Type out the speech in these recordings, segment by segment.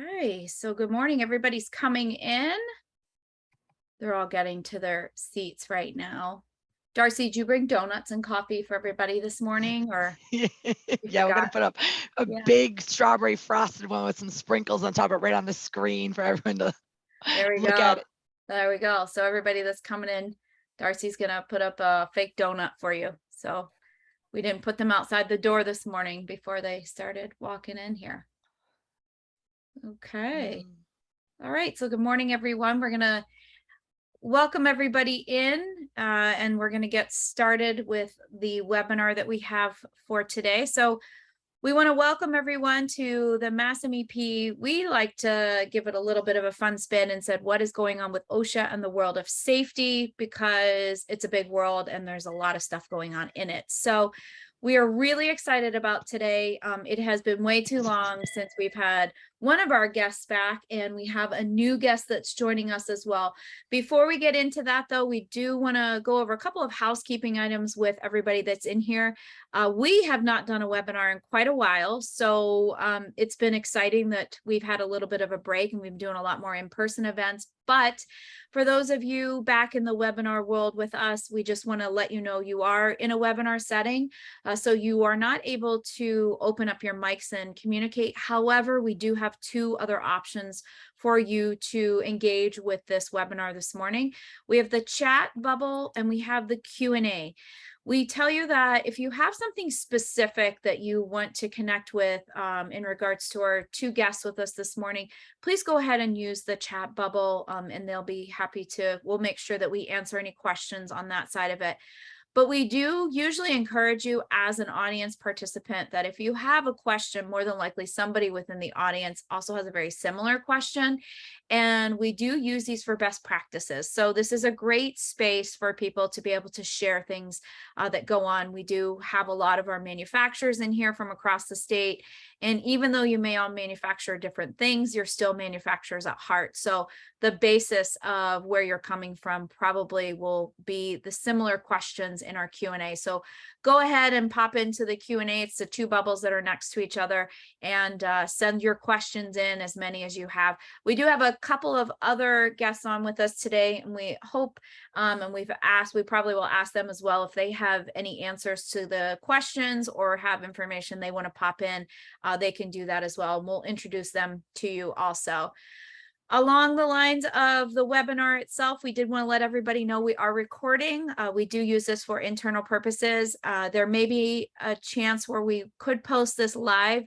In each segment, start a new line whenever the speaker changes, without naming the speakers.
Okay, so good morning. Everybody's coming in. They're all getting to their seats right now. Darcy, did you bring donuts and coffee for everybody this morning, or you
Yeah, we're
forgot?
gonna put up a
Yeah,
big strawberry frosted one with some sprinkles on top of it right on the screen for everyone to
there we
look
go.
at it.
There we go. So everybody that's coming in, Darcy's gonna put up a fake donut for you. So we didn't put them outside the door this morning before they started walking in here. Okay.
Mm.
All right. So good morning, everyone. We're gonna welcome everybody in, and we're going to get started with the webinar that we have for today. So we want to welcome everyone to the Mass MEP. We like to give it a little bit of a fun spin and said, what is going on with OSHA and the world of safety? Because it's a big world and there's a lot of stuff going on in it. So we are really excited about today. It has been way too long since we've had one of our guests back, and we have a new guest that's joining us as well. Before we get into that, though, we do want to go over a couple of housekeeping items with everybody that's in here. We have not done a webinar in quite a while, so it's been exciting that we've had a little bit of a break and we've been doing a lot more in-person events. But for those of you back in the webinar world with us, we just want to let you know you are in a webinar setting, so you are not able to open up your mics and communicate. However, we do have two other options for you to engage with this webinar this morning. We have the chat bubble and we have the Q&A. We tell you that if you have something specific that you want to connect with in regards to our two guests with us this morning, please go ahead and use the chat bubble, and they'll be happy to, we'll make sure that we answer any questions on that side of it. But we do usually encourage you as an audience participant that if you have a question, more than likely somebody within the audience also has a very similar question. And we do use these for best practices. So this is a great space for people to be able to share things that go on. We do have a lot of our manufacturers in here from across the state. And even though you may all manufacture different things, you're still manufacturers at heart. So the basis of where you're coming from probably will be the similar questions in our Q&A. So go ahead and pop into the Q&A. It's the two bubbles that are next to each other, and send your questions in, as many as you have. We do have a couple of other guests on with us today, and we hope, and we probably will ask them as well if they have any answers to the questions or have information they want to pop in. They can do that as well, and we'll introduce them to you also. Along the lines of the webinar itself, we did want to let everybody know we are recording. We do use this for internal purposes. There may be a chance where we could post this live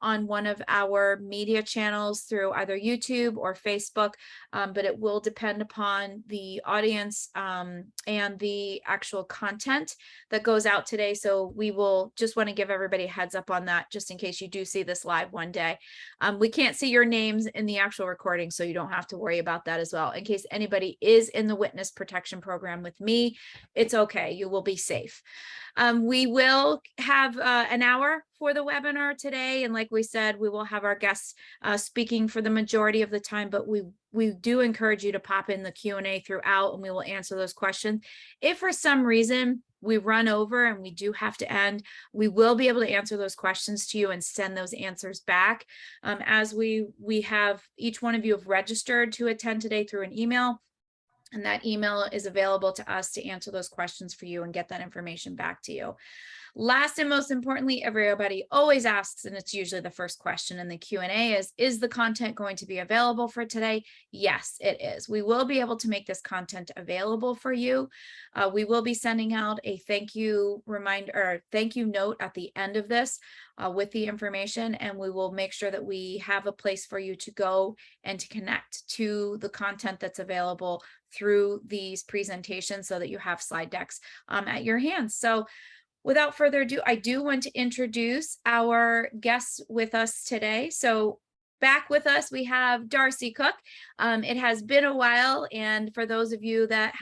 on one of our media channels through either YouTube or Facebook, but it will depend upon the audience and the actual content that goes out today. So we will just want to give everybody a heads up on that, just in case you do see this live one day. We can't see your names in the actual recording, so you don't have to worry about that as well. In case anybody is in the witness protection program with me, it's okay. You will be safe. We will have an hour for the webinar today. And like we said, we will have our guests speaking for the majority of the time, but we do encourage you to pop in the Q&A throughout, and we will answer those questions. If for some reason we run over and we do have to end, we will be able to answer those questions to you and send those answers back. As we have, each one of you have registered to attend today through an email, and that email is available to us to answer those questions for you and get that information back to you. Last and most importantly, everybody always asks, and it's usually the first question in the Q&A, is the content going to be available for today? Yes, it is. We will be able to make this content available for you. We will be sending out a thank you reminder or thank you note at the end of this with the information, and we will make sure that we have a place for you to go and to connect to the content that's available through these presentations, so that you have slide decks at your hands. So without further ado, I do want to introduce our guests with us today. So back with us, we have Darcy Cook. It has been a while, and for those of you that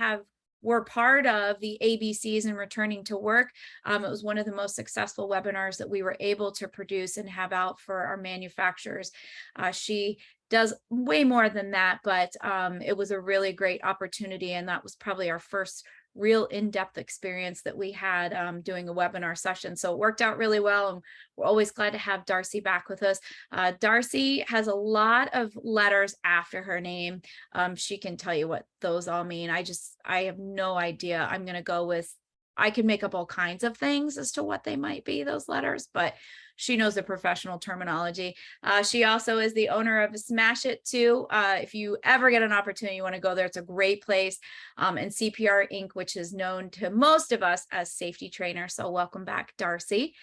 were part of the ABCs and returning to work, it was one of the most successful webinars that we were able to produce and have out for our manufacturers. She does way more than that, but it was a really great opportunity, and that was probably our first real in-depth experience that we had doing a webinar session. So it worked out really well, and we're always glad to have Darcy back with us. Darcy has a lot of letters after her name. She can tell you what those all mean. I have no idea. I'm going to go with, I can make up all kinds of things as to what they might be, those letters, but she knows the professional terminology. She also is the owner of Smash It too. If you ever get an opportunity, you want to go there, it's a great place. And CPR Inc., which is known to most of us as Safety Trainer. So welcome back, Darcy.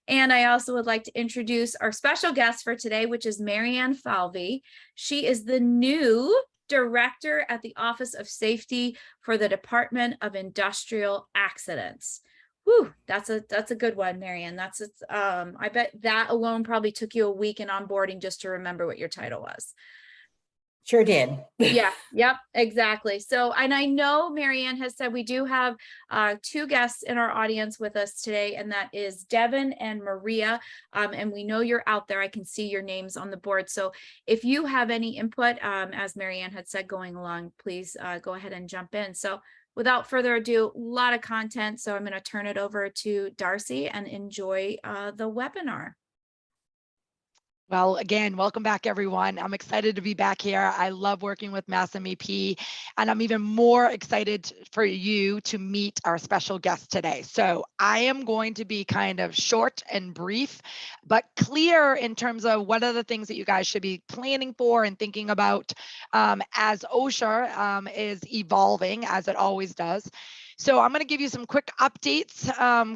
And I also would like to introduce our special guest for today, which is Mary Ann Falvey. She is the new director at the Office of Safety for the Department of Industrial Accidents. Whew, that's a good one, Marianne. I bet that alone probably took you a week in onboarding just to remember what your title was.
Sure did.
Yeah, yep, exactly. So, and I know Marianne has said we do have two guests in our audience with us today, and that is Devin and Maria. And we know you're out there. I can see your names on the board. So if you have any input, as Marianne had said going along, please go ahead and jump in. So without further ado, a lot of content. So I'm going to turn it over to Darcy and enjoy the webinar.
Well, again, welcome back, everyone. I'm excited to be back here. I love working with Mass MEP, and I'm even more excited for you to meet our special guest today. So I am going to be kind of short and brief, but clear in terms of what are the things that you guys should be planning for and thinking about as OSHA is evolving, as it always does. So I'm going to give you some quick updates,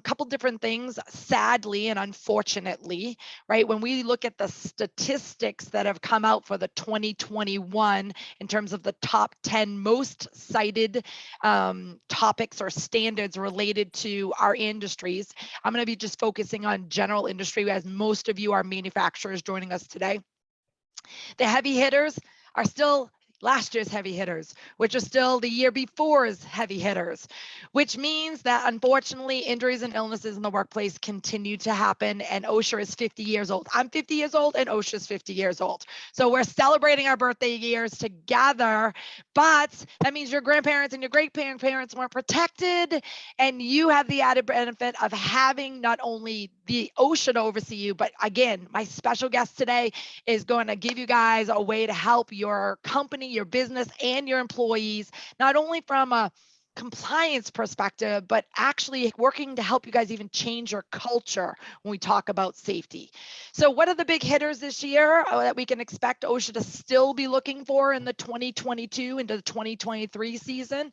couple different things, sadly and unfortunately, right? When we look at the statistics that have come out for the 2021 in terms of the top 10 most cited topics or standards related to our industries, I'm going to be just focusing on general industry, as most of you are manufacturers joining us today. The heavy hitters are still last year's heavy hitters, which are still the year before's heavy hitters, which means that unfortunately injuries and illnesses in the workplace continue to happen, and OSHA is 50 years old. I'm 50 years old and OSHA is 50 years old. So we're celebrating our birthday years together, but that means your grandparents and your great-grandparents weren't protected, and you have the added benefit of having not only the OSHA to oversee you, but again, my special guest today is going to give you guys a way to help your company, your business, and your employees, not only from a compliance perspective, but actually working to help you guys even change your culture when we talk about safety. So what are the big hitters this year that we can expect OSHA to still be looking for in the 2022 into the 2023 season?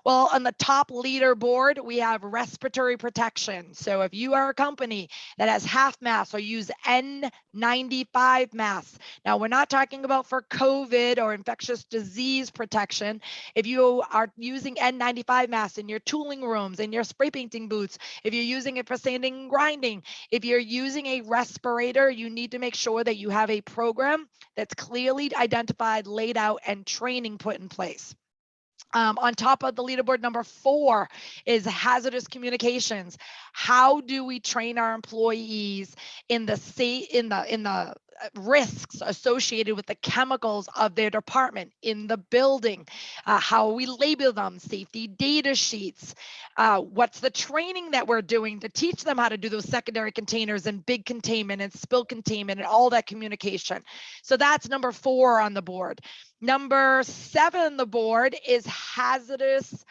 Well, on the top leaderboard, we have respiratory protection. So if you are a company that has half masks or use N95 masks, now we're not talking about for COVID or infectious disease protection. If you are using N95 masks in your tooling rooms, in your spray painting booths, if you're using it for sanding and grinding, if you're using a respirator, you need to make sure that you have a program that's clearly identified, laid out, and training put in place. On top of the leaderboard, number 4 is hazardous communications. How do we train our employees in the risks associated with the chemicals of their department in the building? How we label them, safety data sheets. What's the training that we're doing to teach them how to do those secondary containers and big containment and spill containment and all that communication? So that's number 4 on the board. Number 7 on the board is hazardous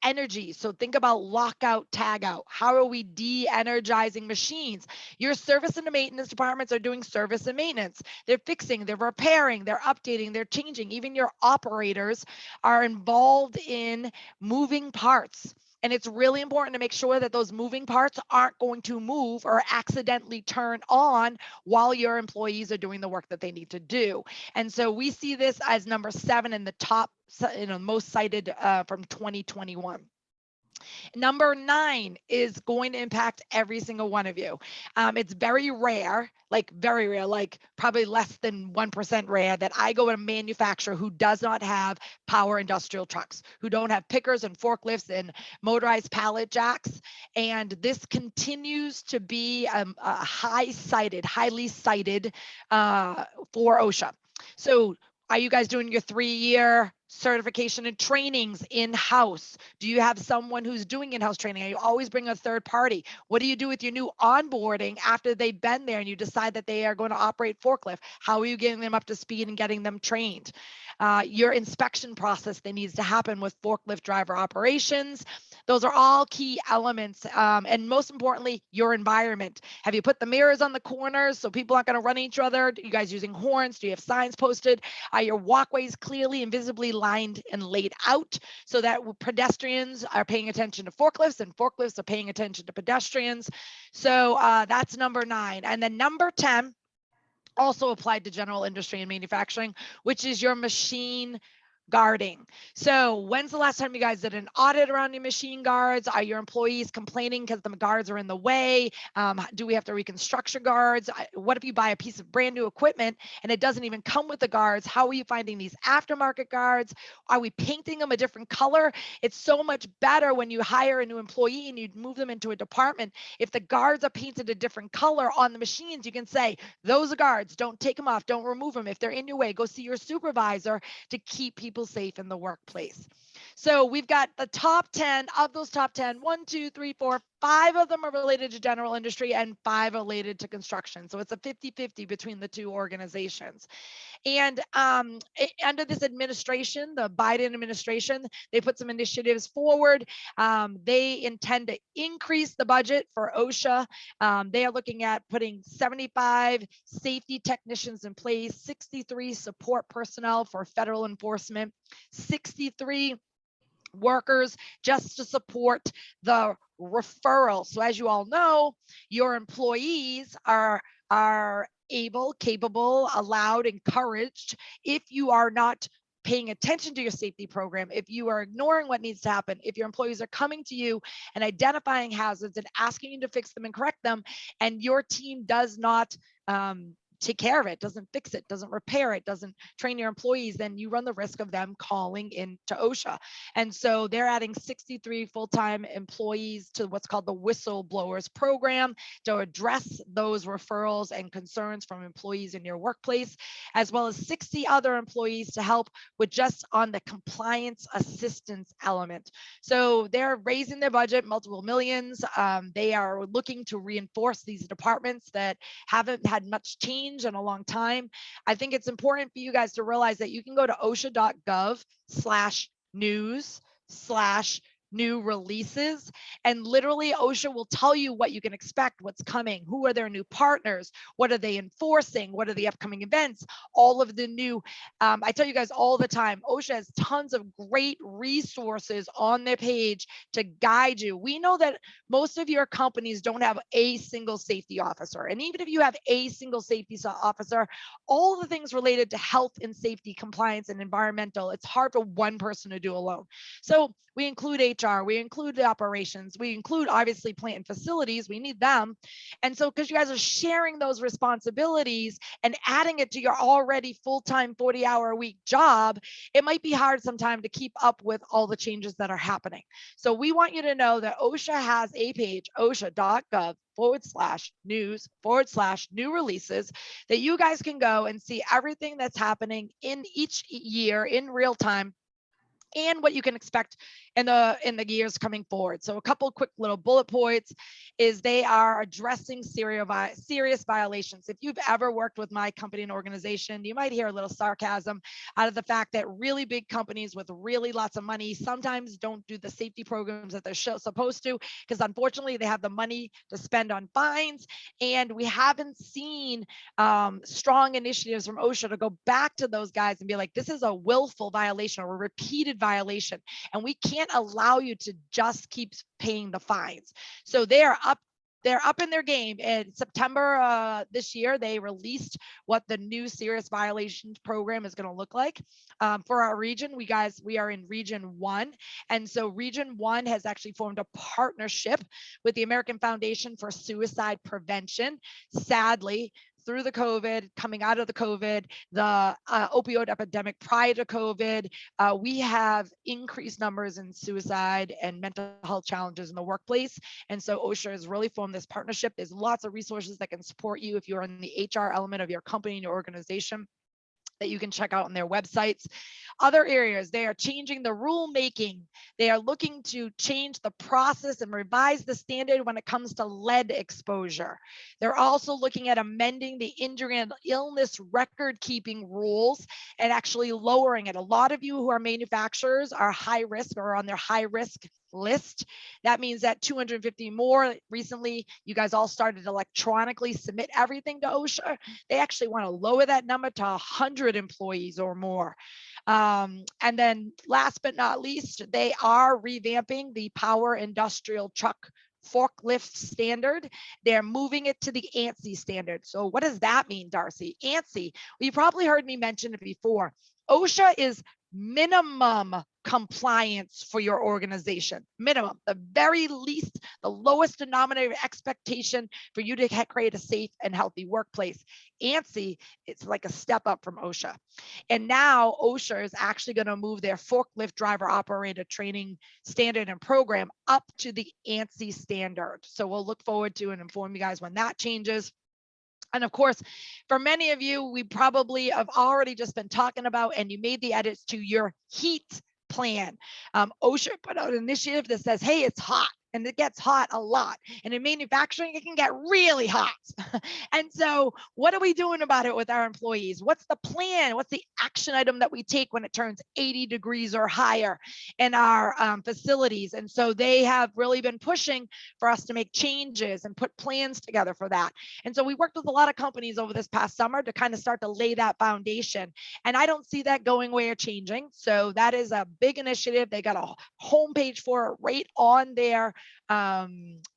energy. So think about lockout, tagout. How are we de-energizing machines? Your service and maintenance departments are doing service and maintenance. They're fixing, they're repairing, they're updating, they're changing. Even your operators are involved in moving parts. And it's really important to make sure that those moving parts aren't going to move or accidentally turn on while your employees are doing the work that they need to do. And so we see this as number 7 in the top, most cited from 2021. Number 9 is going to impact every single one of you. It's very rare, like probably less than 1% rare, that I go to a manufacturer who does not have power industrial trucks, who don't have pickers and forklifts and motorized pallet jacks. And this continues to be highly cited for OSHA. So Are you guys doing your 3-year certification and trainings in-house? Do you have someone who's doing in-house training? Are you always bring a third party? What do you do with your new onboarding after they've been there and you decide that they are going to operate forklift? How are you getting them up to speed and getting them trained? Your inspection process that needs to happen with forklift driver operations. Those are all key elements. And most importantly, your environment. Have you put the mirrors on the corners so people aren't going to run each other? Are you guys using horns? Do you have signs posted? Are your walkways clearly and visibly lined and laid out so that pedestrians are paying attention to forklifts and forklifts are paying attention to pedestrians? So that's number 9. And then number 10, also applied to general industry and manufacturing, which is your machine guarding. So when's the last time you guys did an audit around your machine guards? Are your employees complaining because the guards are in the way? Do we have to reconstruct your guards? What if you buy a piece of brand new equipment and it doesn't even come with the guards? How are you finding these aftermarket guards? Are we painting them a different color? It's so much better when you hire a new employee and you move them into a department. If the guards are painted a different color on the machines, you can say, those are guards, don't take them off, don't remove them. If they're in your way, go see your supervisor to keep people safe in the workplace. So we've got the top 10. Of those top 10, 1, 2, 3, 4, 5 of them are related to general industry and 5 related to construction. So it's a 50-50 between the two organizations. And under this administration, the Biden administration, they put some initiatives forward. They intend to increase the budget for OSHA. They are looking at putting 75 safety technicians in place, 63 support personnel for federal enforcement, 63 workers just to support the referral. So as you all know, your employees are able, capable, allowed, encouraged. If you are not paying attention to your safety program, if you are ignoring what needs to happen, if your employees are coming to you and identifying hazards and asking you to fix them and correct them, and your team does not take care of it, doesn't fix it, doesn't repair it, doesn't train your employees, then you run the risk of them calling into OSHA. And so they're adding 63 full-time employees to what's called the whistleblowers program to address those referrals and concerns from employees in your workplace, as well as 60 other employees to help with just on the compliance assistance element. So they're raising their budget multiple millions. They are looking to reinforce these departments that haven't had much change in a long time. I think it's important for you guys to realize that you can go to OSHA.gov/news/new releases, and literally OSHA will tell you what you can expect, what's coming, who are their new partners, what are they enforcing, what are the upcoming events, all of the new, I tell you guys all the time, OSHA has tons of great resources on their page to guide you. We know that most of your companies don't have a single safety officer. And even if you have a single safety officer, all the things related to health and safety, compliance and environmental, it's hard for one person to do alone. So we include HR, we include the operations, we include obviously plant and facilities, we need them. And so because you guys are sharing those responsibilities and adding it to your already full-time 40-hour-a-week job, it might be hard sometimes to keep up with all the changes that are happening. So we want you to know that OSHA has a page, OSHA.gov/news/new releases, that you guys can go and see everything that's happening in each year in real time and what you can expect in the years coming forward. So a couple of quick little bullet points is they are addressing serious violations. If you've ever worked with my company and organization, you might hear a little sarcasm out of the fact that really big companies with really lots of money sometimes don't do the safety programs that they're supposed to, because unfortunately they have the money to spend on fines. And we haven't seen strong initiatives from OSHA to go back to those guys and be like, this is a willful violation or a repeated violation, and we can't allow you to just keep paying the fines. So they're up in their game. In September this year, they released what the new serious violations program is going to look like for our region. We are in Region 1. And so Region 1 has actually formed a partnership with the American Foundation for Suicide Prevention. Sadly, through the COVID, coming out of the COVID, the opioid epidemic prior to COVID, we have increased numbers in suicide and mental health challenges in the workplace. And so OSHA has really formed this partnership. There's lots of resources that can support you if you're in the HR element of your company and your organization. that you can check out on their websites. Other areas, they are changing the rulemaking. They are looking to change the process and revise the standard when it comes to lead exposure. They're also looking at amending the injury and illness record keeping rules and actually lowering it. A lot of you who are manufacturers are high risk or on their high risk list. That means that 250 more. Recently, you guys all started to electronically submit everything to OSHA. They actually want to lower that number to 100 employees or more. And then last but not least, they are revamping the power industrial truck forklift standard. They're moving it to the ANSI standard. So what does that mean, Darcy? ANSI, well, you probably heard me mention it before. OSHA is minimum compliance for your organization. Minimum, the very least, the lowest denominator expectation for you to create a safe and healthy workplace. ANSI, it's like a step up from OSHA. And now OSHA is actually going to move their forklift driver operator training standard and program up to the ANSI standard. So we'll look forward to and inform you guys when that changes. And of course, for many of you, we probably have already just been talking about, and you made the edits to your heat plan. OSHA put out an initiative that says, hey, it's hot. And it gets hot a lot. And in manufacturing, it can get really hot. And so what are we doing about it with our employees? What's the plan? What's the action item that we take when it turns 80 degrees or higher in our facilities? And so they have really been pushing for us to make changes and put plans together for that. And so we worked with a lot of companies over this past summer to kind of start to lay that foundation. And I don't see that going away or changing. So that is a big initiative. They got a homepage for it right on their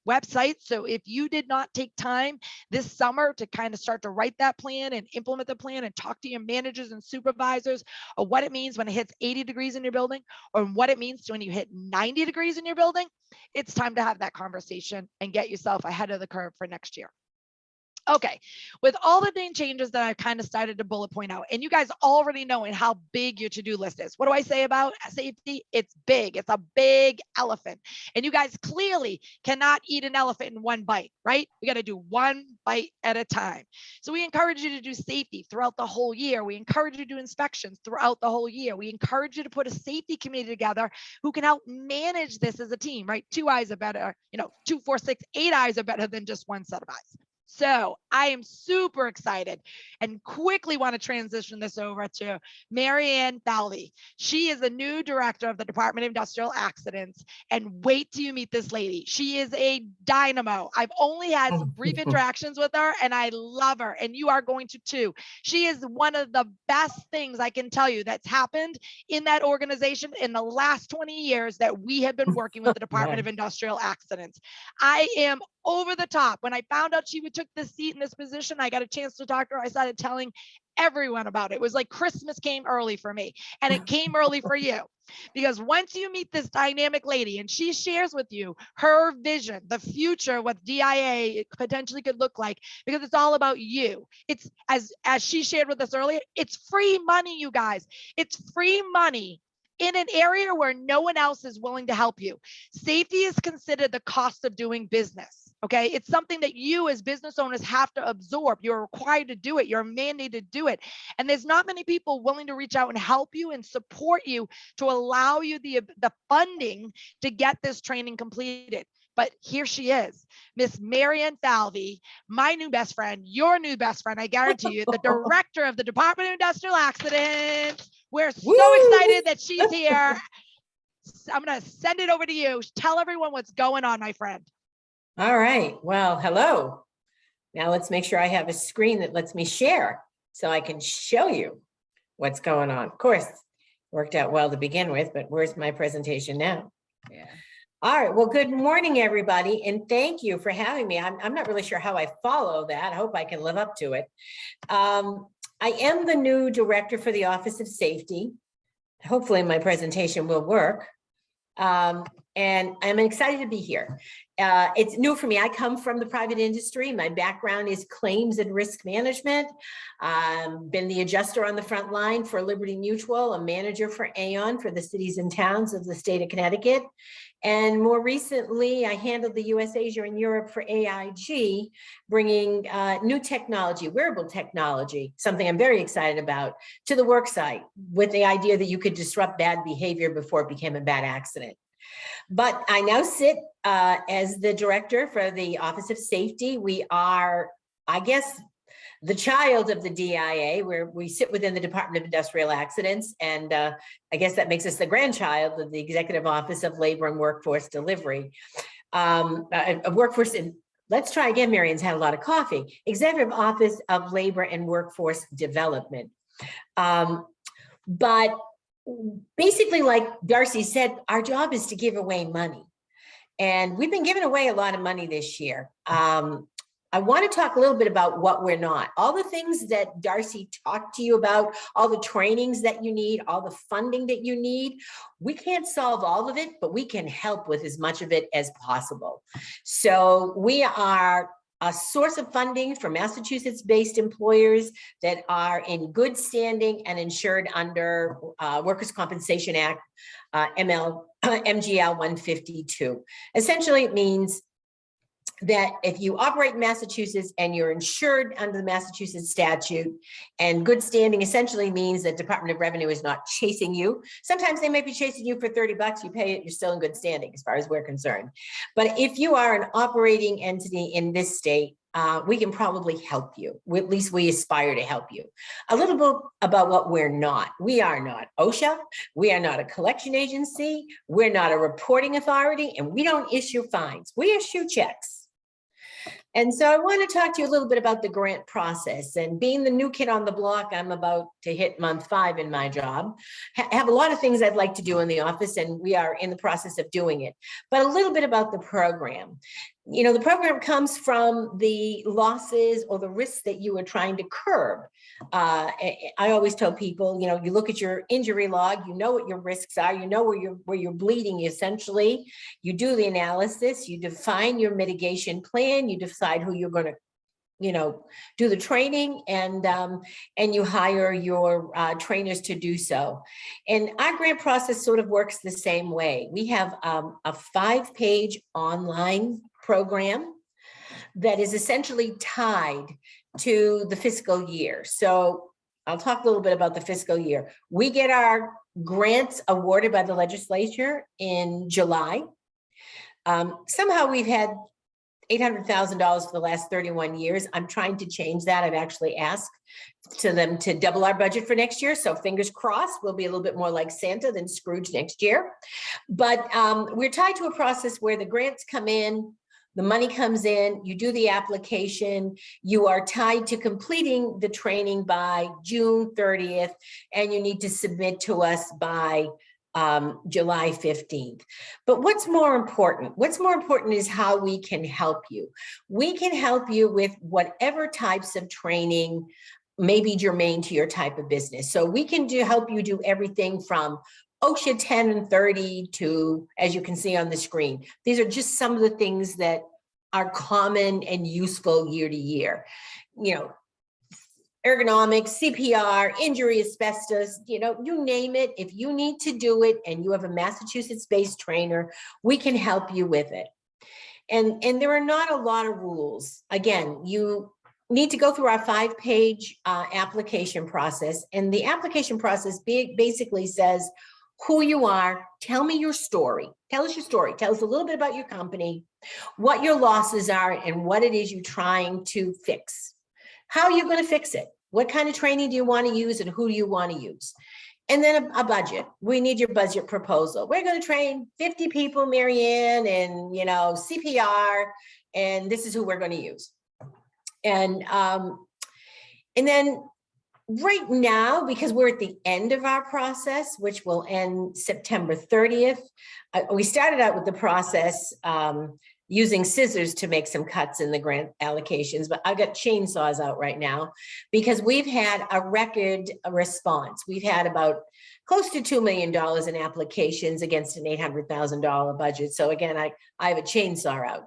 website. So if you did not take time this summer to kind of start to write that plan and implement the plan and talk to your managers and supervisors or what it means when it hits 80 degrees in your building or what it means when you hit 90 degrees in your building, it's time to have that conversation and get yourself ahead of the curve for next year. Okay, with all the main changes that I've kind of started to bullet point out, and you guys already know how big your to-do list is. What do I say about safety? It's big. It's a big elephant. And you guys clearly cannot eat an elephant in one bite, right? We got to do one bite at a time. So we encourage you to do safety throughout the whole year. We encourage you to do inspections throughout the whole year. We encourage you to put a safety committee together who can help manage this as a team, right? 2 eyes are better, 2, 4, 6, 8 eyes are better than just one set of eyes. So I am super excited and quickly want to transition this over to Mary Ann Falvey. She is the new director of the Department of Industrial Accidents, and wait till you meet this lady. She is a dynamo. I've only had some brief interactions with her and I love her, and you are going to too. She is one of the best things I can tell you that's happened in that organization in the last 20 years that we have been working with the Department of Industrial Accidents. I am over the top. When I found out she took this seat in this position, I got a chance to talk to her. I started telling everyone about it. It was like Christmas came early for me, and it came early for you, because once you meet this dynamic lady and she shares with you her vision, the future, what DIA potentially could look like, because it's all about you. It's as she shared with us earlier, it's free money, you guys. It's free money in an area where no one else is willing to help you. Safety is considered the cost of doing business. Okay, it's something that you as business owners have to absorb. You're required to do it. You're mandated to do it. And there's not many people willing to reach out and help you and support you to allow you the funding to get this training completed. But here she is, Miss Mary Ann Falvey, my new best friend, your new best friend, I guarantee you, the director of the Department of Industrial Accidents. We're so excited that she's here. I'm going to send it over to you. Tell everyone what's going on, my friend.
All right. Well, hello. Now let's make sure I have a screen that lets me share so I can show you what's going on. Of course, worked out well to begin with, but where's my presentation now?
Yeah.
All right. Well, good morning, everybody. And thank you for having me. I'm not really sure how I follow that. I hope I can live up to it. I am the new director for the Office of Safety. Hopefully my presentation will work. and I'm excited to be here. It's new for me. I come from the private industry. My background is claims and risk management. Been the adjuster on the front line for Liberty Mutual, a manager for Aon for the cities and towns of the state of Connecticut. And more recently, I handled the US, Asia, and Europe for AIG, bringing new technology, wearable technology, something I'm very excited about, to the work site with the idea that you could disrupt bad behavior before it became a bad accident. But I now sit as the director for the Office of Safety. We are, I guess, the child of the DIA, where we sit within the Department of Industrial Accidents. And I guess that makes us the grandchild of the Executive Office of Labor and Workforce Delivery. Let's try again, Mary Ann's had a lot of coffee. Executive Office of Labor and Workforce Development. But basically, like Darcy said, our job is to give away money. And we've been giving away a lot of money this year. I want to talk a little bit about what we're not. All the things that Darcy talked to you about, all the trainings that you need, all the funding that you need. We can't solve all of it, but we can help with as much of it as possible. So we are a source of funding for Massachusetts-based employers that are in good standing and insured under Workers' Compensation Act, MGL 152. Essentially, it means that if you operate in Massachusetts and you're insured under the Massachusetts statute, and good standing essentially means that Department of Revenue is not chasing you. Sometimes they might be chasing you for 30 bucks, you pay it, you're still in good standing as far as we're concerned. But if you are an operating entity in this state, we can probably help you. At least we aspire to help you. A little bit about what we're not. We are not OSHA. We are not a collection agency. We're not a reporting authority, and we don't issue fines. We issue checks. And so I want to talk to you a little bit about the grant process. And being the new kid on the block, I'm about to hit month 5 in my job. Have a lot of things I'd like to do in the office, and we are in the process of doing it. But a little bit about the program. You know, the program comes from the losses or the risks that you are trying to curb. I always tell people, you know, you look at your injury log, you know what your risks are, you know where you're bleeding essentially. You do the analysis, you define your mitigation plan, you decide who you're going to, you know, do the training, and you hire your trainers to do so. And our grant process sort of works the same way. We have a 5-page online program that is essentially tied to the fiscal year. So I'll talk a little bit about the fiscal year. We get our grants awarded by the legislature in July. Somehow we've had $800,000 for the last 31 years. I'm trying to change that. I've actually asked to them to double our budget for next year. So fingers crossed, we'll be a little bit more like Santa than Scrooge next year. But we're tied to a process where the grants come in, the money comes in, you do the application, you are tied to completing the training by June 30th, and you need to submit to us by July 15th. But what's more important? What's more important is how we can help you. We can help you with whatever types of training may be germane to your type of business. So we can help you do everything from OSHA 10 and 30 to, as you can see on the screen. These are just some of the things that are common and useful year to year. You know, ergonomics, CPR, injury, asbestos, you know, you name it. If you need to do it and you have a Massachusetts-based trainer, we can help you with it. And there are not a lot of rules. Again, you need to go through our 5-page application process. And the application process basically says who you are, tell me your story. Tell us your story. Tell us a little bit about your company, what your losses are, and what it is you're trying to fix. How are you going to fix it? What kind of training do you want to use, and who do you want to use? And then a budget. We need your budget proposal. We're going to train 50 people, Mary Ann, and, you know, CPR, and this is who we're going to use. And then right now, because we're at the end of our process, which will end September 30th, we started out with the process using scissors to make some cuts in the grant allocations, but I've got chainsaws out right now because we've had a record response. We've had about close to $2 million in applications against an $800,000 budget. So again, I have a chainsaw out.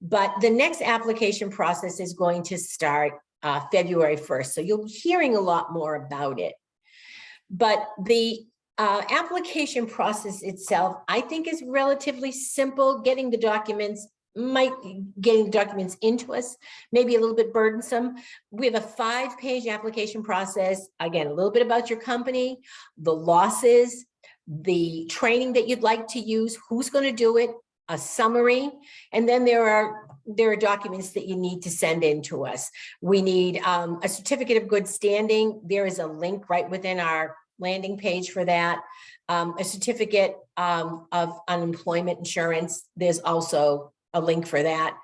But the next application process is going to start February 1st. So you'll be hearing a lot more about it. But the application process itself, I think, is relatively simple. Getting the documents into us, maybe a little bit burdensome. We have a 5-page application process. Again, a little bit about your company, the losses, the training that you'd like to use, who's going to do it, a summary, and then there are documents that you need to send in to us. We need a certificate of good standing. There is a link right within our landing page for that. A certificate of unemployment insurance. There's also a link for that.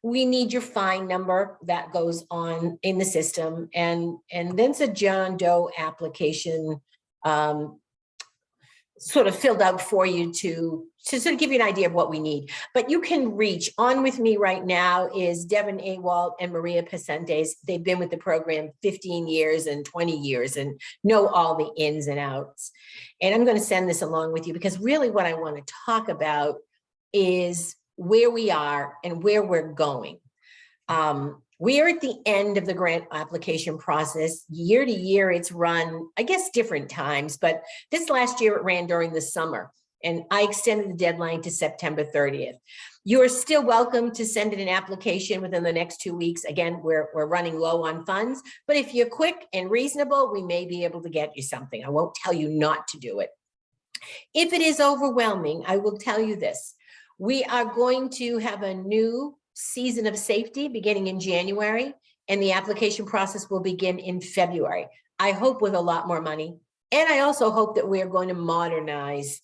We need your fine number that goes on in the system, and then it's a John Doe application sort of filled out for you to sort of give you an idea of what we need. But you can reach on with me right now is Devin Awalt and Maria Pacentes. They've been with the program 15 years and 20 years and know all the ins and outs. And I'm going to send this along with you because really what I want to talk about is where we are and where we're going. We are at the end of the grant application process. Year to year, it's run, I guess, different times, but this last year it ran during the summer, and I extended the deadline to September 30th. You are still welcome to send in an application within the next 2 weeks. Again, we're running low on funds, but if you're quick and reasonable, we may be able to get you something. I won't tell you not to do it. If it is overwhelming, I will tell you this. We are going to have a new season of safety beginning in January, and the application process will begin in February. I hope with a lot more money. And I also hope that we are going to modernize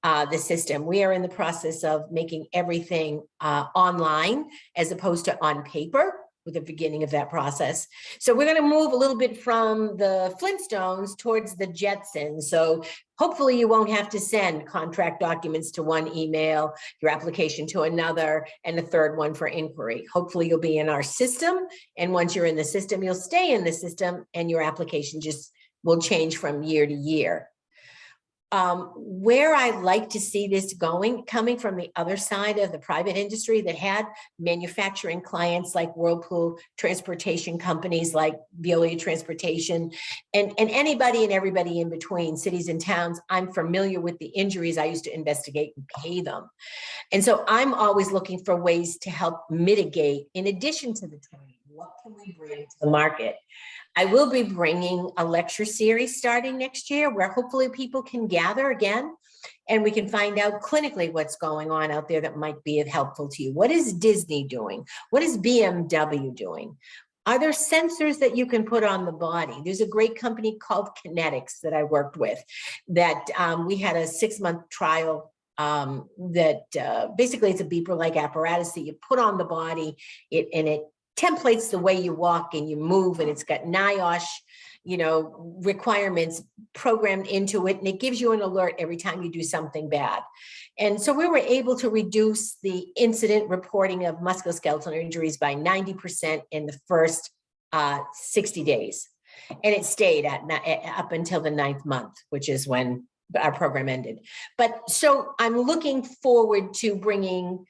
the system. We are in the process of making everything online as opposed to on paper with the beginning of that process. So we're going to move a little bit from the Flintstones towards the Jetsons. So hopefully you won't have to send contract documents to one email, your application to another, and a third one for inquiry. Hopefully you'll be in our system. And once you're in the system, you'll stay in the system and your application just will change from year to year. Where I like to see this going, coming from the other side of the private industry that had manufacturing clients like Whirlpool, transportation companies like Veolia Transportation, and anybody and everybody in between, cities and towns, I'm familiar with the injuries. I used to investigate and pay them. And so I'm always looking for ways to help mitigate, in addition to the training, what can we bring to the market? I will be bringing a lecture series starting next year where hopefully people can gather again and we can find out clinically what's going on out there that might be helpful to you. What is Disney doing? What is BMW doing? Are there sensors that you can put on the body? There's a great company called Kinetics that I worked with that we had a 6-month trial that basically it's a beeper-like apparatus that you put on the body and it templates the way you walk and you move, and it's got NIOSH, requirements programmed into it, and it gives you an alert every time you do something bad. And so we were able to reduce the incident reporting of musculoskeletal injuries by 90% in the first 60 days. And it stayed up until the 9th month, which is when our program ended. But so I'm looking forward to bringing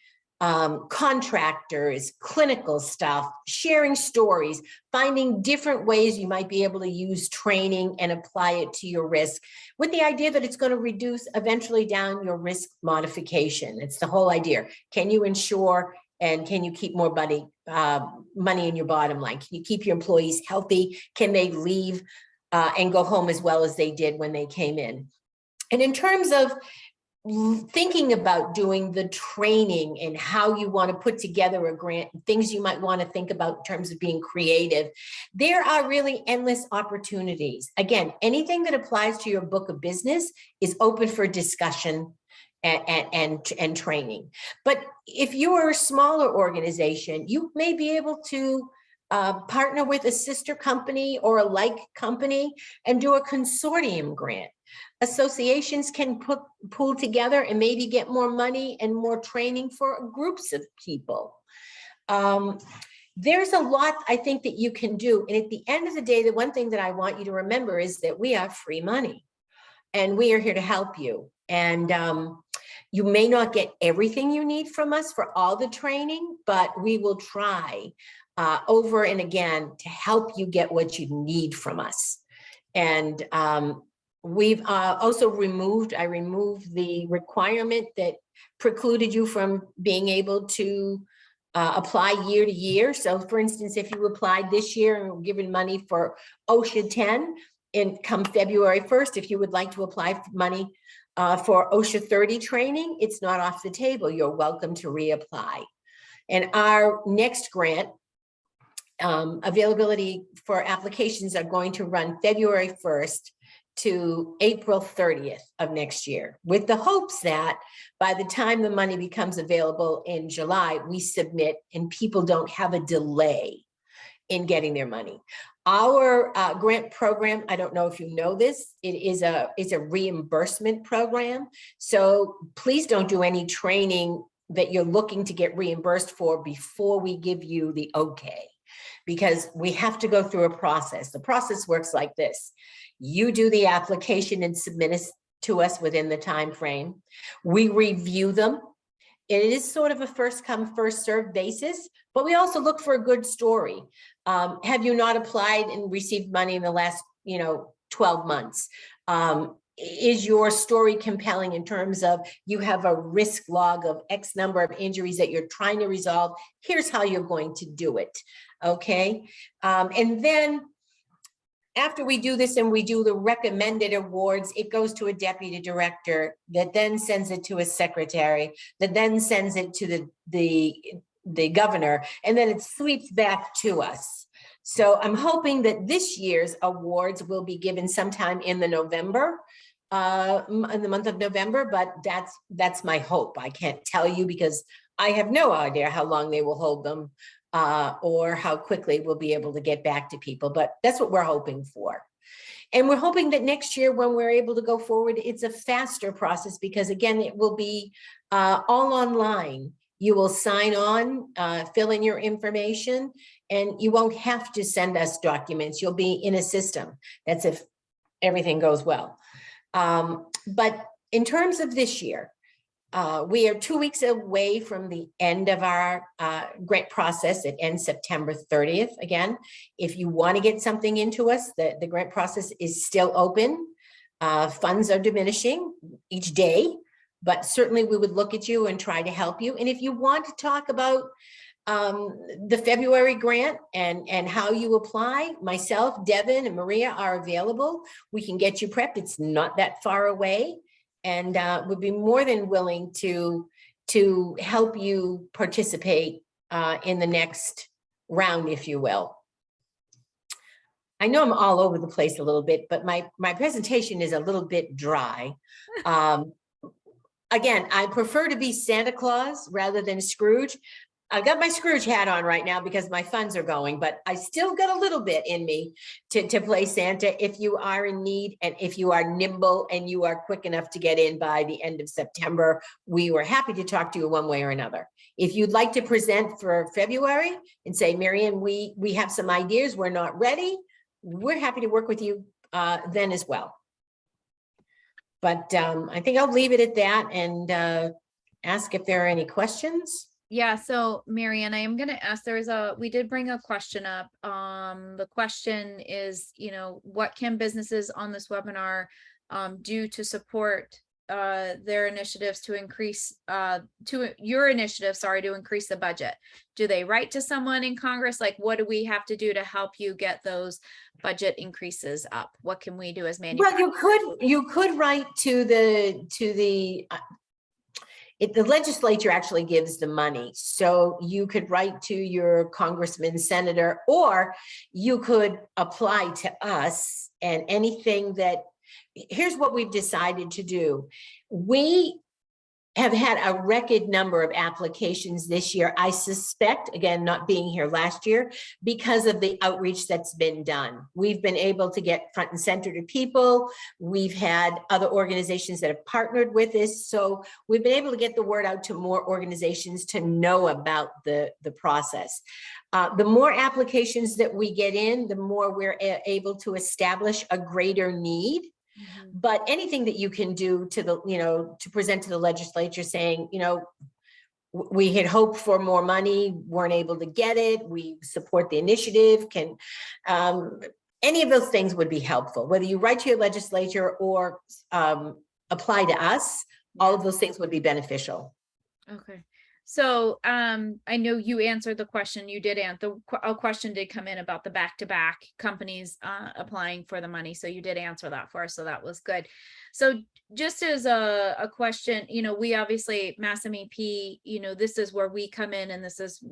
contractors, clinical stuff, sharing stories, finding different ways you might be able to use training and apply it to your risk with the idea that it's going to reduce eventually down your risk modification. It's the whole idea. Can you insure and can you keep more money in your bottom line? Can you keep your employees healthy? Can they leave and go home as well as they did when they came in? And in terms of thinking about doing the training and how you want to put together a grant, things you might want to think about in terms of being creative, there are really endless opportunities. Again, anything that applies to your book of business is open for discussion and training. But if you are a smaller organization, you may be able to partner with a sister company or a like company and do a consortium grant. Associations can pool together and maybe get more money and more training for groups of people. There's a lot I think that you can do. And at the end of the day, the one thing that I want you to remember is that we have free money. and we are here to help you. And you may not get everything you need from us for all the training, but we will try over and again to help you get what you need from us. And we've also removed the requirement that precluded you from being able to apply year to year. So for instance, if you applied this year and were given money for OSHA 10 and come February 1st, if you would like to apply for money for OSHA 30 training, it's not off the table. You're welcome to reapply. And our next grant availability for applications are going to run February 1st to April 30th of next year, with the hopes that by the time the money becomes available in July, we submit and people don't have a delay in getting their money. Our grant program, I don't know if you know this, it's a reimbursement program. So please don't do any training that you're looking to get reimbursed for before we give you the okay, because we have to go through a process. The process works like this. You do the application and submit it to us within the time frame. We review them. It is sort of a first come, first served basis, but we also look for a good story. Have you not applied and received money in the last, 12 months? Is your story compelling in terms of you have a risk log of X number of injuries that you're trying to resolve? Here's how you're going to do it. Okay. And then after we do this and we do the recommended awards, it goes to a deputy director that then sends it to a secretary, that then sends it to the governor, and then it sweeps back to us. So I'm hoping that this year's awards will be given sometime in the month of November, but that's my hope. I can't tell you because I have no idea how long they will hold them. Or how quickly we'll be able to get back to people, but that's what we're hoping for. And we're hoping that next year when we're able to go forward, it's a faster process because again, it will be all online. You will sign on, fill in your information, and you won't have to send us documents. You'll be in a system. That's if everything goes well. But in terms of this year, we are 2 weeks away from the end of our grant process. It ends September 30th. Again, if you want to get something into us, the grant process is still open. Funds are diminishing each day, but certainly we would look at you and try to help you. And if you want to talk about the February grant and how you apply, myself, Devin, and Maria are available. We can get you prepped. It's not that far away. And would be more than willing to help you participate in the next round, if you will. I know I'm all over the place a little bit, but my presentation is a little bit dry. Again, I prefer to be Santa Claus rather than Scrooge. I've got my Scrooge hat on right now because my funds are going, but I still got a little bit in me to play Santa if you are in need and if you are nimble and you are quick enough to get in by the end of September. We were happy to talk to you one way or another. If you'd like to present for February and say, Mary Ann, we have some ideas, we're not ready, we're happy to work with you then as well. But I think I'll leave it at that and ask if there are any questions.
Yeah, so Mary Ann, I am going to ask, we did bring a question up. The question is, what can businesses on this webinar do to support their initiatives to increase, to increase the budget? Do they write to someone in Congress? Like, what do we have to do to help you get those budget increases up? What can we do as manufacturers?
Well, you could write to the legislature actually gives the money. So you could write to your congressman, senator, or you could apply to us and anything that, here's what we've decided to do. We have had a record number of applications this year. I suspect, again, not being here last year, because of the outreach that's been done. We've been able to get front and center to people. We've had other organizations that have partnered with us. So we've been able to get the word out to more organizations to know about the process. The more applications that we get in, the more we're able to establish a greater need.
Mhm.
But anything that you can do to the, to present to the legislature saying, we had hoped for more money, weren't able to get it, we support the initiative, any of those things would be helpful. Whether you write to your legislature or apply to us, all of those things would be beneficial.
Okay. So I know you answered the question. You did answer a question did come in about the back-to-back companies applying for the money. So you did answer that for us. So that was good. So just as a question, we obviously Mass MEP, this is where we come in, and this is,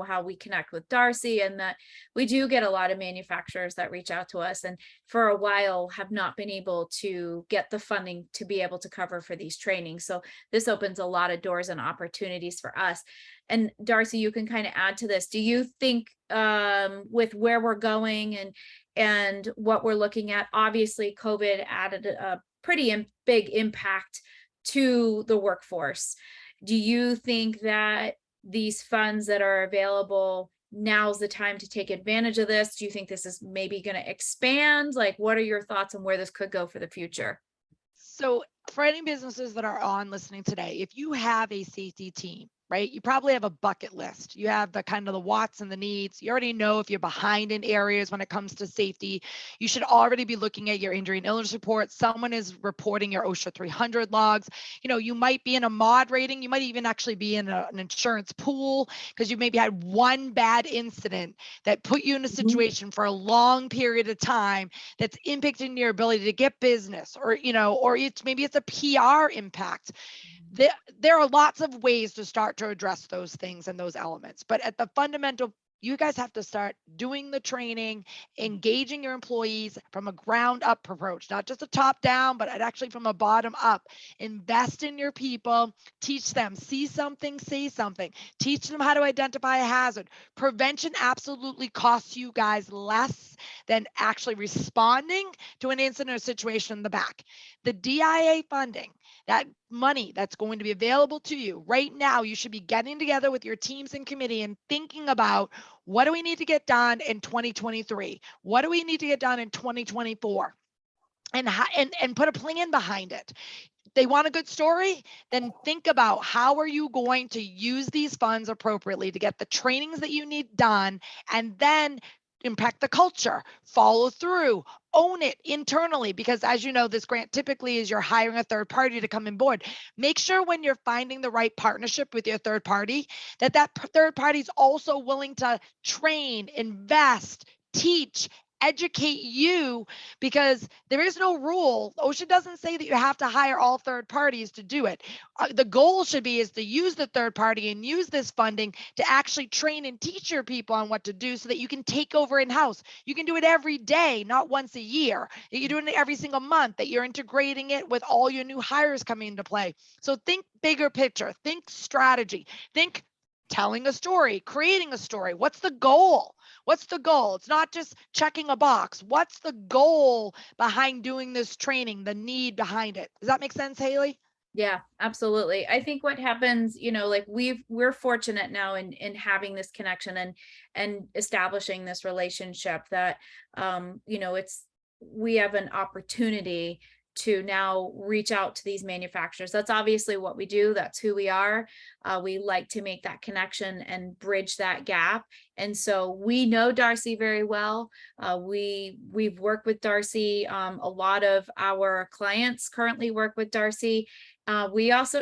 how we connect with Darcy, and that we do get a lot of manufacturers that reach out to us and for a while have not been able to get the funding to be able to cover for these trainings. So this opens a lot of doors and opportunities for us. And Darcy, you can kind of add to this. Do you think with where we're going and what we're looking at, obviously COVID added a pretty big impact to the workforce. Do you think that these funds that are available, now's the time to take advantage of this? Do you think this is maybe going to expand? Like, what are your thoughts on where this could go for the future?
So for any businesses that are on listening today, if you have a safety team, right, you probably have a bucket list. You have the kind of the wants and the needs. You already know if you're behind in areas when it comes to safety. You should already be looking at your injury and illness report. Someone is reporting your OSHA 300 logs. You might be in a mod rating. You might even actually be in an insurance pool because you maybe had one bad incident that put you in a situation for a long period of time that's impacting your ability to get business, or maybe it's a PR impact. There are lots of ways to start to address those things and those elements, but at the fundamental, you guys have to start doing the training, engaging your employees from a ground up approach, not just a top down, but actually from a bottom up. Invest in your people, teach them, see something, say something, teach them how to identify a hazard. Prevention absolutely costs you guys less than actually responding to an incident or situation in the back. The DIA funding, that money that's going to be available to you right now, you should be getting together with your teams and committee and thinking about, what do we need to get done in 2023? What do we need to get done in 2024? And put a plan behind it. They want a good story, then think about how are you going to use these funds appropriately to get the trainings that you need done, and then impact the culture, follow through, own it internally, because as you know, this grant typically is you're hiring a third party to come on board. Make sure when you're finding the right partnership with your third party, that third party is also willing to train, invest, teach, educate you, because there is no rule. OSHA doesn't say that you have to hire all third parties to do it. The goal should be is to use the third party and use this funding to actually train and teach your people on what to do so that you can take over in-house. You can do it every day, not once a year. You're doing it every single month, that you're integrating it with all your new hires coming into play. So think bigger picture, think strategy, think telling a story, creating a story. What's the goal? What's the goal? It's not just checking a box. What's the goal behind doing this training, the need behind it? Does that make sense, Haley?
Yeah, absolutely. I think what happens, like we're fortunate now in having this connection and establishing this relationship that, we have an opportunity to now reach out to these manufacturers. That's obviously what we do. That's who we are. We like to make that connection and bridge that gap. And so we know Darcy very well. We've worked with Darcy. A lot of our clients currently work with Darcy.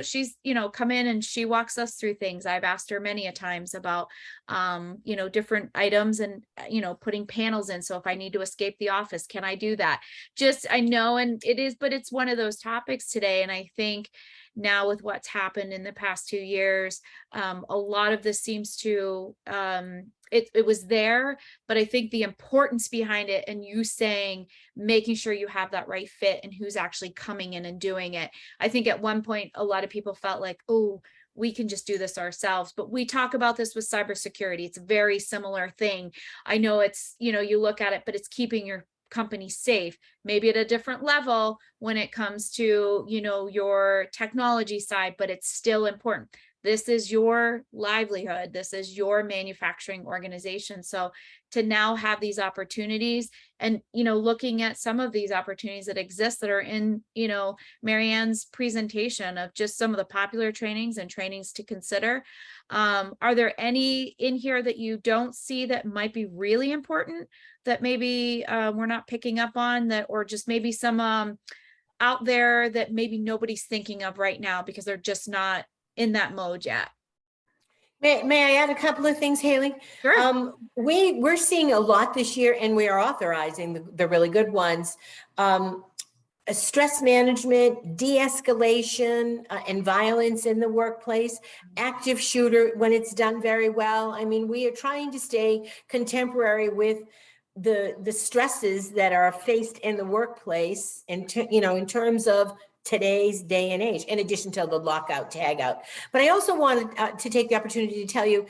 She's, come in and she walks us through things. I've asked her many a times about, different items and, putting panels in. So if I need to escape the office, can I do that? I know, and it is, but it's one of those topics today. And I think now with what's happened in the past 2 years, a lot of this seems to, it was there, but I think the importance behind it and you saying, making sure you have that right fit and who's actually coming in and doing it. I think at one point, a lot of people felt like, oh, we can just do this ourselves, but we talk about this with cybersecurity. It's a very similar thing. I know it's, you look at it, but it's keeping your company safe, maybe at a different level when it comes to, your technology side, but it's still important. This is your livelihood. This is your manufacturing organization. So to now have these opportunities and, looking at some of these opportunities that exist that are in, Mary Ann's presentation of just some of the popular trainings and trainings to consider. Are there any in here that you don't see that might be really important that maybe we're not picking up on, that, or just maybe some out there that maybe nobody's thinking of right now because they're just not in that mode yet?
May I add a couple of things, Haley?
Sure.
We're seeing a lot this year, and we are authorizing the really good ones. Stress management, de-escalation, and violence in the workplace, active shooter when it's done very well. I mean, we are trying to stay contemporary with the stresses that are faced in the workplace, in terms of today's day and age, in addition to the lockout, tag out. But I also wanted to take the opportunity to tell you,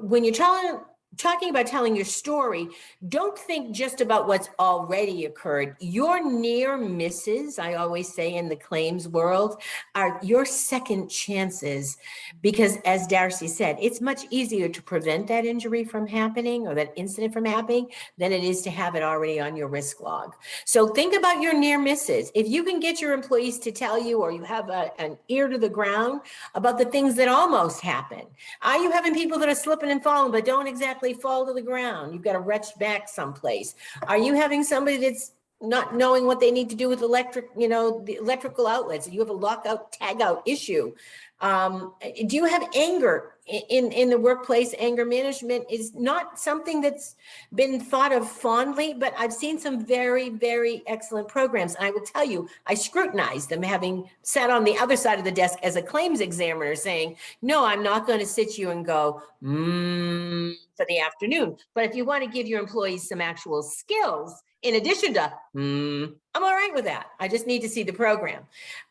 when you're talking about telling your story, don't think just about what's already occurred. Your near misses, I always say in the claims world, are your second chances, because as Darcy said, it's much easier to prevent that injury from happening or that incident from happening than it is to have it already on your risk log. So think about your near misses. If you can get your employees to tell you, or you have an ear to the ground about the things that almost happen. Are you having people that are slipping and falling but don't exactly fall to the ground? You've got to retch back someplace. Are you having somebody that's not knowing what they need to do with the electrical outlets? You have a lockout, tag out issue. Do you have anger in the workplace? Anger management is not something that's been thought of fondly, but I've seen some very, very excellent programs. And I will tell you, I scrutinize them, having sat on the other side of the desk as a claims examiner saying, no, I'm not going to sit you and go, for the afternoon. But if you want to give your employees some actual skills, in addition to, I'm all right with that. I just need to see the program.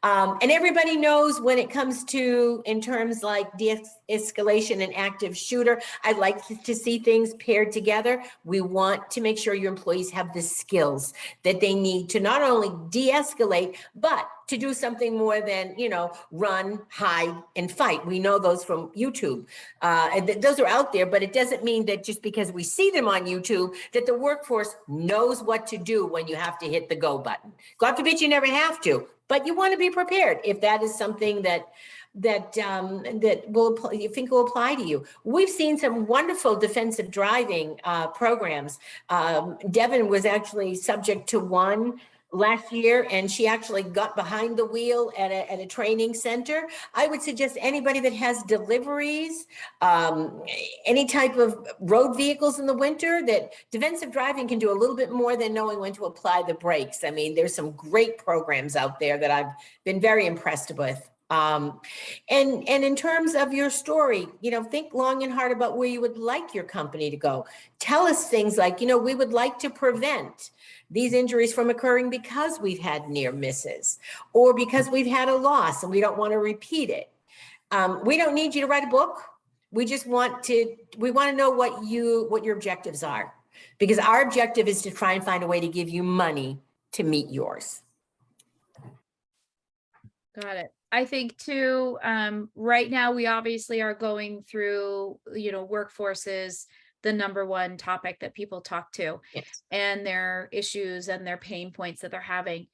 And everybody knows when it comes to, in terms like de-escalation and active shooter, I like to see things paired together. We want to make sure your employees have the skills that they need to not only de-escalate, but to do something more than, run, hide, and fight. We know those from YouTube. Those are out there, but it doesn't mean that just because we see them on YouTube, that the workforce knows what to do when you have to hit the go button. God forbid you never have to, but you want to be prepared if that is something that you think will apply to you. We've seen some wonderful defensive driving programs. Devin was actually subject to one last year, and she actually got behind the wheel at a training center. I would suggest anybody that has deliveries, any type of road vehicles in the winter, that defensive driving can do a little bit more than knowing when to apply the brakes. I mean, there's some great programs out there that I've been very impressed with. And in terms of your story, think long and hard about where you would like your company to go. Tell us things like, we would like to prevent these injuries from occurring because we've had near misses, or because we've had a loss and we don't want to repeat it. We don't need you to write a book. We just want to know what your objectives are, because our objective is to try and find a way to give you money to meet yours.
Got it. I think too, right now we obviously are going through, workforce is the number one topic that people talk to.
Yes.
And their issues and their pain points that they're having.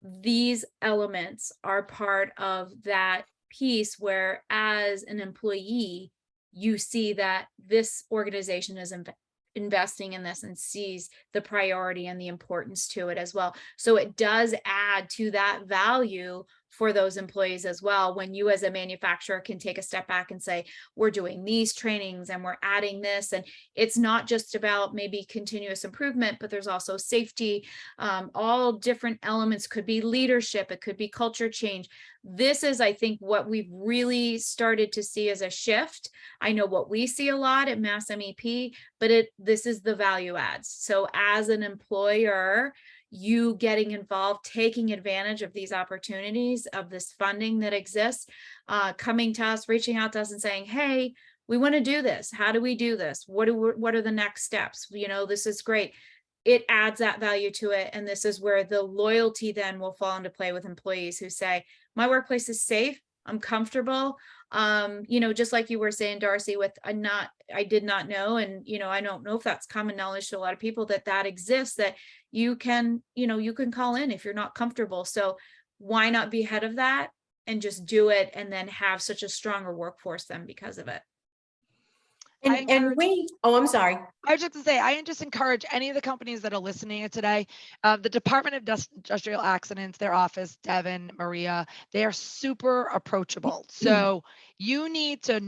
These elements are part of that piece where, as an employee, you see that this organization is investing in this and sees the priority and the importance to it as well. So it does add to that value for those employees as well, when you as a manufacturer can take a step back and say, we're doing these trainings and we're adding this. And it's not just about maybe continuous improvement, but there's also safety, all different elements. Could be leadership, it could be culture change. This is, I think, what we've really started to see as a shift. I know what we see a lot at Mass MEP, but this is the value adds. So as an employer, you getting involved, taking advantage of these opportunities, of this funding that exists, coming to us, reaching out to us and saying, hey, we want to do this. How do we do this? What are the next steps? This is great. It adds that value to it. And this is where the loyalty then will fall into play with employees who say, my workplace is safe, I'm comfortable, Just like you were saying, Darcy, with I did not know, and I don't know if that's common knowledge to a lot of people that exists, that you can call in if you're not comfortable. So why not be ahead of that and just do it, and then have such a stronger workforce then because of it.
And I'm sorry.
I was just to say, I just encourage any of the companies that are listening today, the Department of Industrial Accidents, their office, Devin, Maria, they are super approachable. So you need to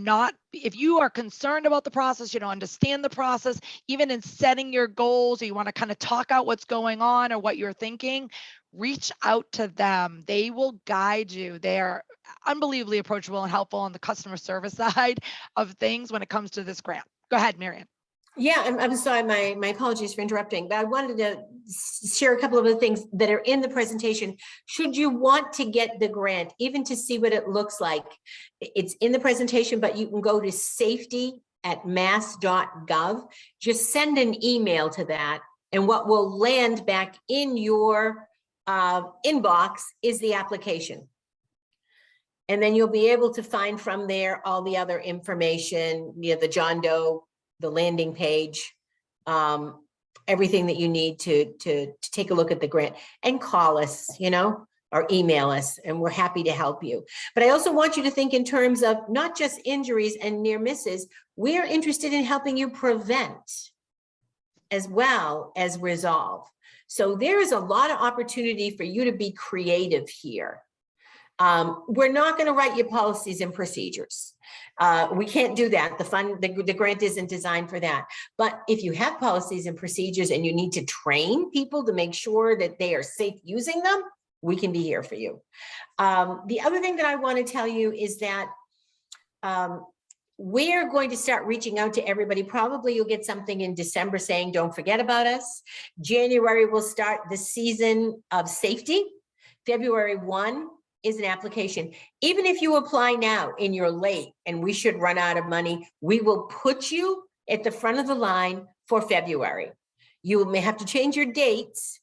if you are concerned about the process, you don't understand the process, even in setting your goals, or you want to kind of talk out what's going on or what you're thinking, reach out to them. They will guide you. They are unbelievably approachable and helpful on the customer service side of things when it comes to this grant. Go ahead, Mary Ann.
Yeah, I'm sorry, my apologies for interrupting, but I wanted to share a couple of other things that are in the presentation. Should you want to get the grant, even to see what it looks like, it's in the presentation, but you can go to safety@mass.gov. Just send an email to that, and what will land back in your inbox is the application. And then you'll be able to find from there all the other information, the John Doe, the landing page, everything that you need to take a look at the grant, and call us, or email us, and we're happy to help you. But I also want you to think in terms of not just injuries and near misses. We're interested in helping you prevent as well as resolve. So there is a lot of opportunity for you to be creative here. We're not going to write your policies and procedures. We can't do that. The grant isn't designed for that. But if you have policies and procedures and you need to train people to make sure that they are safe using them, we can be here for you. The other thing that I want to tell you is that we're going to start reaching out to everybody. Probably you'll get something in December saying, don't forget about us. January will start the season of safety. February 1 is an application. Even if you apply now and you're late and we should run out of money, we will put you at the front of the line for February. You may have to change your dates,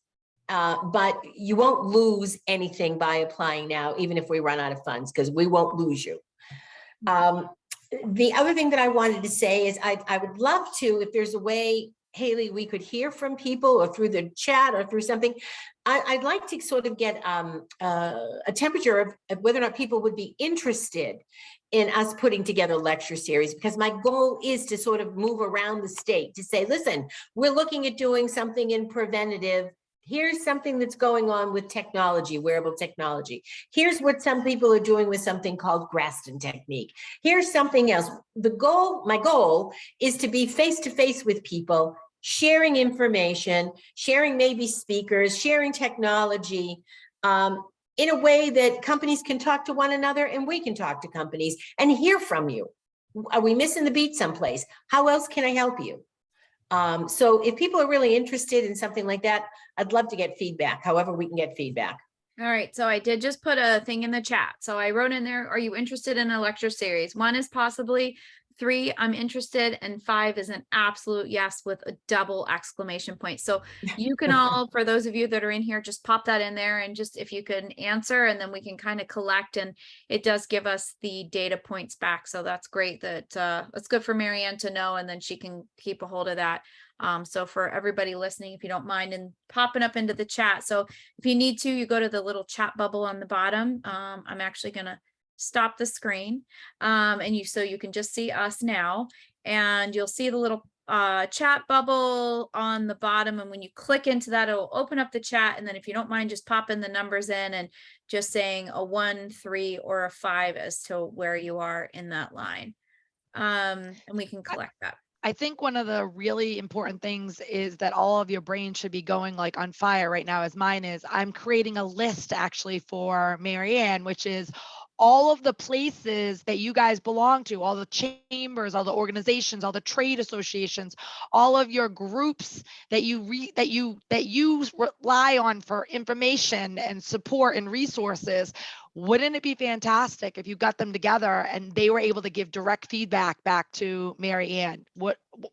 but you won't lose anything by applying now, even if we run out of funds, because we won't lose you. The other thing that I wanted to say is I would love to, if there's a way, Haley, we could hear from people or through the chat or through something. I'd like to sort of get a temperature of whether or not people would be interested in us putting together lecture series, because my goal is to sort of move around the state to say, listen, we're looking at doing something in preventative. Here's something that's going on with technology, wearable technology. Here's what some people are doing with something called Graston technique. Here's something else. My goal is to be face-to-face with people, sharing information, sharing maybe speakers, sharing technology, in a way that companies can talk to one another and we can talk to companies and hear from you. Are we missing the beat someplace? How else can I help you? So if people are really interested in something like that, I'd love to get feedback, however we can get feedback.
All right, so I did just put a thing in the chat. So I wrote in there, are you interested in a lecture series? 1 is possibly, 3, I'm interested, and 5 is an absolute yes with a double exclamation point. So you can all, for those of you that are in here, just pop that in there, and just if you can answer, and then we can kind of collect, and it does give us the data points back. So that's great. That's good for Mary Ann to know, and then she can keep a hold of that. So for everybody listening, if you don't mind, and popping up into the chat. So if you need to, you go to the little chat bubble on the bottom. I'm actually going to stop the screen, so you can just see us now, and you'll see the little chat bubble on the bottom, and when you click into that, it will open up the chat. And then if you don't mind, just pop in the numbers in and just saying a 1, 3, or a 5 as to where you are in that line, and we can collect that.
I think one of the really important things is that all of your brain should be going like on fire right now, as mine is. I'm creating a list actually for Mary Ann, which is all of the places that you guys belong to, all the chambers, all the organizations, all the trade associations, all of your groups that you rely on for information and support and resources. Wouldn't it be fantastic if you got them together and they were able to give direct feedback back to Mary Ann?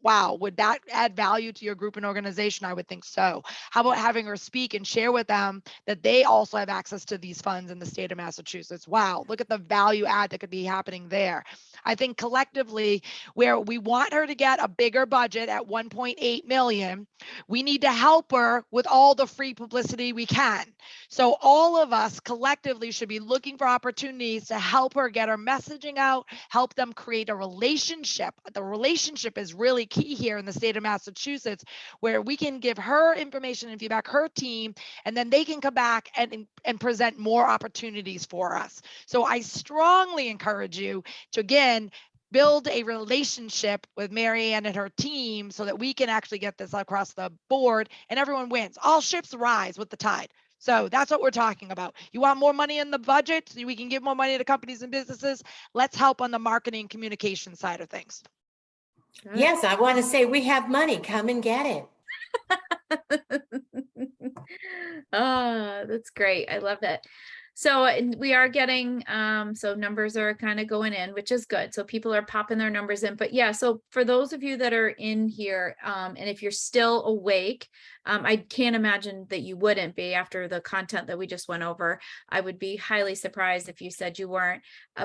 wow, would that add value to your group and organization? I would think so. How about having her speak and share with them that they also have access to these funds in the state of Massachusetts? Wow, look at the value add that could be happening there. I think collectively, where we want her to get a bigger budget at 1.8 million, we need to help her with all the free publicity we can. So all of us collectively should be looking for opportunities to help her get her messaging out, help them create a relationship. The relationship is really key here in the state of Massachusetts, where we can give her information and feedback, her team, and then they can come back and present more opportunities for us. So I strongly encourage you to, again, build a relationship with Mary Ann and her team so that we can actually get this across the board and everyone wins. All ships rise with the tide. So that's what we're talking about. You want more money in the budget so we can give more money to companies and businesses? Let's help on the marketing and communication side of things.
Yes, I want to say we have money. Come and get it.
Oh, that's great. I love it. So and we are getting, so numbers are kind of going in, which is good. So people are popping their numbers in. But yeah, so for those of you that are in here, and if you're still awake, I can't imagine that you wouldn't be after the content that we just went over. I would be highly surprised if you said you weren't.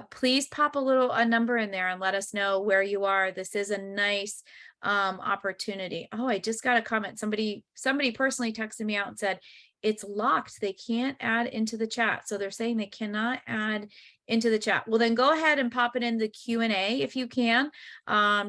Please pop a number in there and let us know where you are. This is a nice opportunity. Oh, I just got a comment. Somebody personally texted me out and said, it's locked. They can't add into the chat. So they're saying they cannot add into the chat. Well, then go ahead and pop it in the Q&A if you can.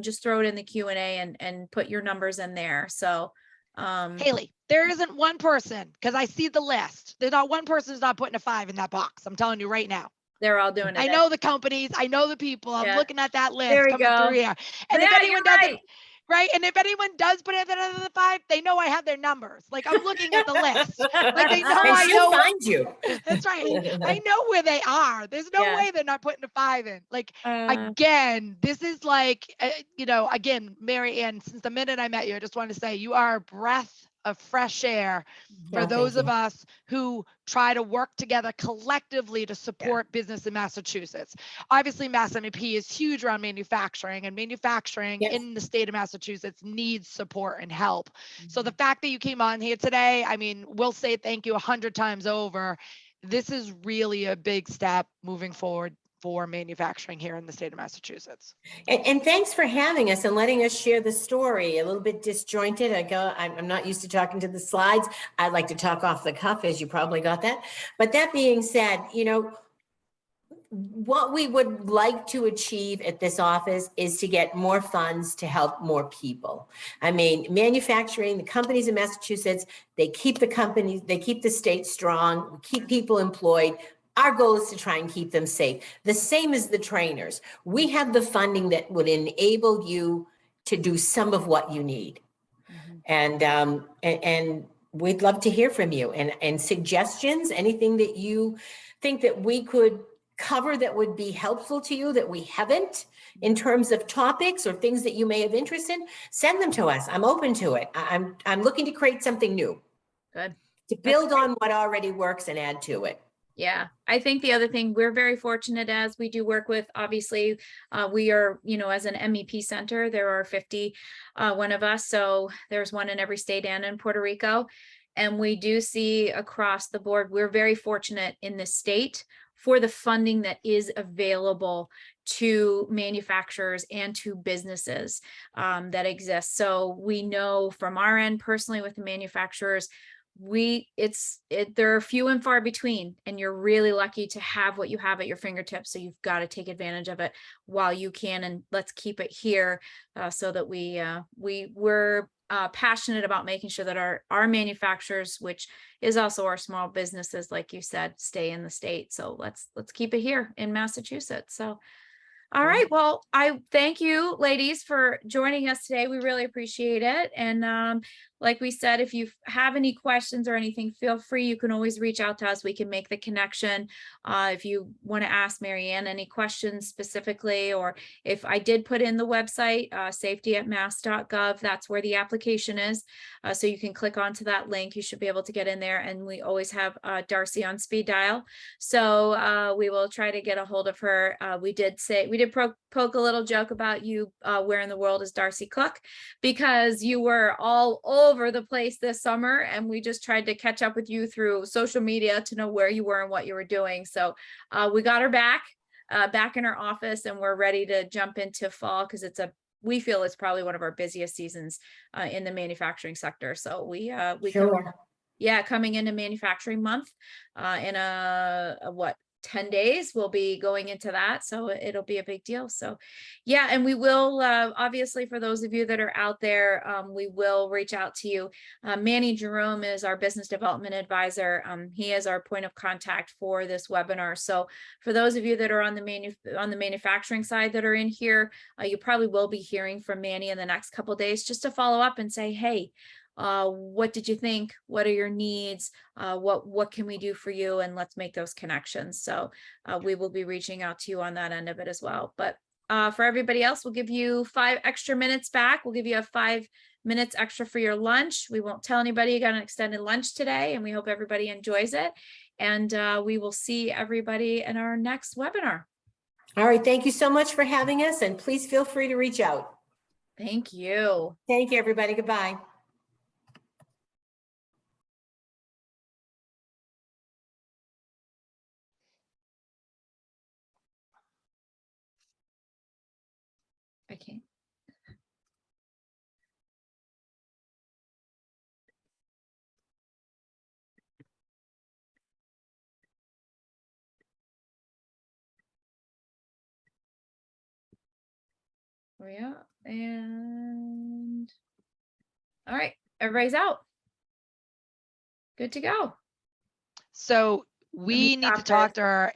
Just throw it in the Q&A and put your numbers in there. So
Haley, there isn't one person, because I see the list. There's not one person who's not putting a 5 in that box. I'm telling you right now.
they're all doing it.
I know the companies, I know the people. I'm looking at that list coming through here. And if anyone doesn't, right? And if anyone does put in the 5, they know I have their numbers. Like I'm looking at the list. Like they know
And
I
she'll
know.
find you.
That's right. I know where they are. There's no way they're not putting a 5 in. Like again, this is like, again, Mary Ann, since the minute I met you, I just want to say you are a breath of fresh air for those of us who try to work together collectively to support business in Massachusetts. Obviously, Mass MEP is huge around manufacturing, and manufacturing in the state of Massachusetts needs support and help. So the fact that you came on here today, I mean, we'll say thank you 100 times over. This is really a big step moving forward for manufacturing here in the state of Massachusetts.
And thanks for having us and letting us share the story. A little bit disjointed. I'm not used to talking to the slides. I like to talk off the cuff, as you probably got that. But that being said, what we would like to achieve at this office is to get more funds to help more people. I mean, manufacturing, the companies in Massachusetts, they keep the state strong, keep people employed. Our goal is to try and keep them safe. The same as the trainers. We have the funding that would enable you to do some of what you need. And we'd love to hear from you and suggestions, anything that you think that we could cover that would be helpful to you that we haven't in terms of topics or things that you may have interest in, send them to us. I'm open to it. I'm looking to create something new.
Good.
To build on what already works and add to it.
Yeah, I think the other thing, we're very fortunate as we do work with, obviously, we are, as an MEP center, there are 50 one of us. So there's one in every state and in Puerto Rico. And we do see across the board, we're very fortunate in this state for the funding that is available to manufacturers and to businesses that exist. So we know from our end personally with the manufacturers, there are few and far between, and you're really lucky to have what you have at your fingertips. So you've got to take advantage of it while you can, and let's keep it here so that we're passionate about making sure that our manufacturers, which is also our small businesses, like you said, stay in the state. So let's keep it here in Massachusetts. So all right. Well, I thank you, ladies, for joining us today. We really appreciate it. And like we said, if you have any questions or anything, feel free. You can always reach out to us. We can make the connection. If you want to ask Mary Ann any questions specifically, or if I did put in the website, safety@mass.gov, that's where the application is. So you can click onto that link. You should be able to get in there. And we always have Darcy on speed dial. So we will try to get a hold of her. We did poke a little joke about you, where in the world is Darcy Cook, because you were all over the place this summer, and we just tried to catch up with you through social media to know where you were and what you were doing. So we got her back in her office, and we're ready to jump into fall, because we feel it's probably one of our busiest seasons in the manufacturing sector. So we
Sure.
coming into manufacturing month in what, 10 days, we'll be going into that. So it'll be a big deal. So yeah, and we will, obviously, for those of you that are out there, we will reach out to you. Manny Jerome is our business development advisor. He is our point of contact for this webinar. So for those of you that are on the manufacturing side that are in here, you probably will be hearing from Manny in the next couple of days, just to follow up and say, hey, what did you think? What are your needs? What can we do for you? And let's make those connections. So we will be reaching out to you on that end of it as well. But for everybody else, we'll give you 5 extra minutes back. We'll give you 5 minutes extra for your lunch. We won't tell anybody you got an extended lunch today, and we hope everybody enjoys it. And we will see everybody in our next webinar.
All right. Thank you so much for having us, and please feel free to reach out.
Thank you.
Thank you, everybody. Goodbye.
I can't. Oh yeah, and all right, everybody's out. Good to go.
So
me
we need to
stop
talk
this.
to our